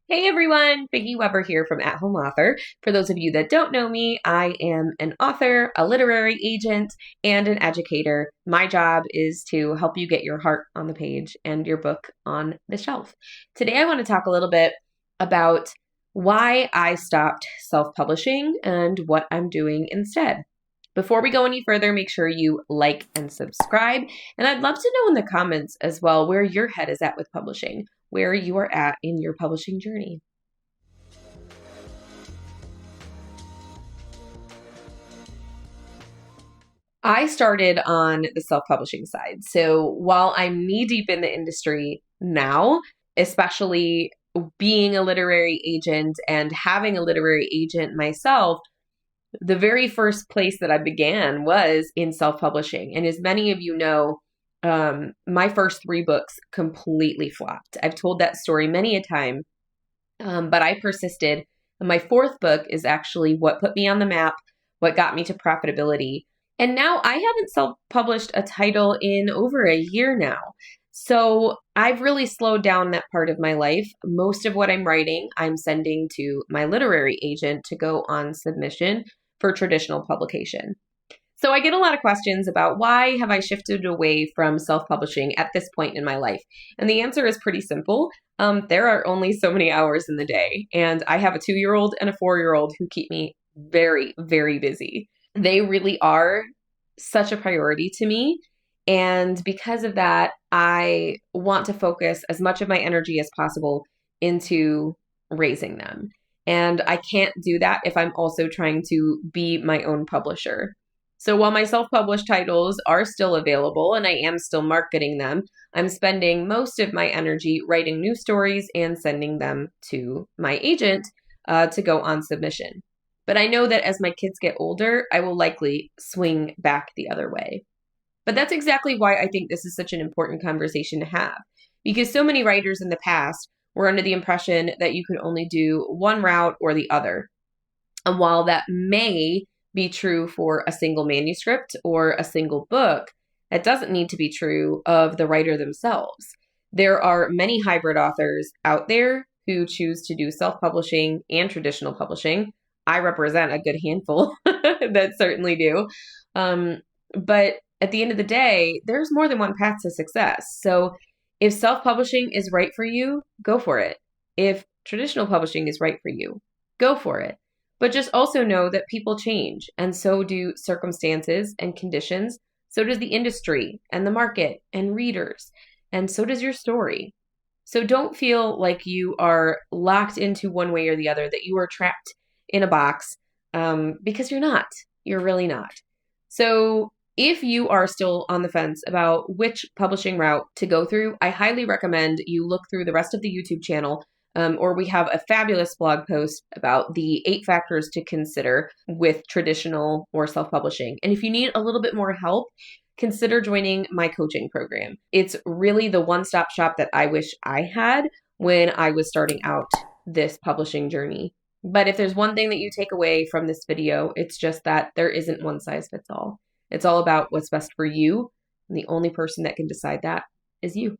Hey everyone, Vicki Weber here from At Home Author. For those of you that don't know me, I am an author, a literary agent, and an educator. My job is to help you get your heart on the page and your book on the shelf. Today I want to talk a little bit about why I stopped self-publishing and what I'm doing instead. Before we go any further, make sure you like and subscribe. And I'd love to know in the comments as well where your head is at with publishing, where you are at in your publishing journey. I started on the self-publishing side. So while I'm knee deep in the industry now, especially being a literary agent and having a literary agent myself, the very first place that I began was in self-publishing. And as many of you know, my first three books completely flopped. I've told that story many a time, but I persisted. And my fourth book is actually what put me on the map, what got me to profitability. And now I haven't self-published a title in over a year now. So I've really slowed down that part of my life. Most of what I'm writing, I'm sending to my literary agent to go on submission for traditional publication. So I get a lot of questions about why have I shifted away from self-publishing at this point in my life? And the answer is pretty simple. There are only so many hours in the day, and I have a 2-year-old and a 4-year-old who keep me very, very busy. They really are such a priority to me. And because of that, I want to focus as much of my energy as possible into raising them. And I can't do that if I'm also trying to be my own publisher. So while my self-published titles are still available and I am still marketing them, I'm spending most of my energy writing new stories and sending them to my agent to go on submission. But I know that as my kids get older, I will likely swing back the other way. But that's exactly why I think this is such an important conversation to have, because so many writers in the past were under the impression that you could only do one route or the other. And while that may be true for a single manuscript or a single book, it doesn't need to be true of the writer themselves. There are many hybrid authors out there who choose to do self-publishing and traditional publishing. I represent a good handful that certainly do. But at the end of the day, there's more than one path to success. So if self-publishing is right for you, go for it. If traditional publishing is right for you, go for it. But just also know that people change, and so do circumstances and conditions. So does the industry and the market and readers, and so does your story. So don't feel like you are locked into one way or the other, that you are trapped in a box, because you're not. You're really not. So if you are still on the fence about which publishing route to go through, I highly recommend you look through the rest of the YouTube channel, or we have a fabulous blog post about the 8 factors to consider with traditional or self-publishing. And if you need a little bit more help, consider joining my coaching program. It's really the one-stop shop that I wish I had when I was starting out this publishing journey. But if there's one thing that you take away from this video, it's just that there isn't one size fits all. It's all about what's best for you. And the only person that can decide that is you.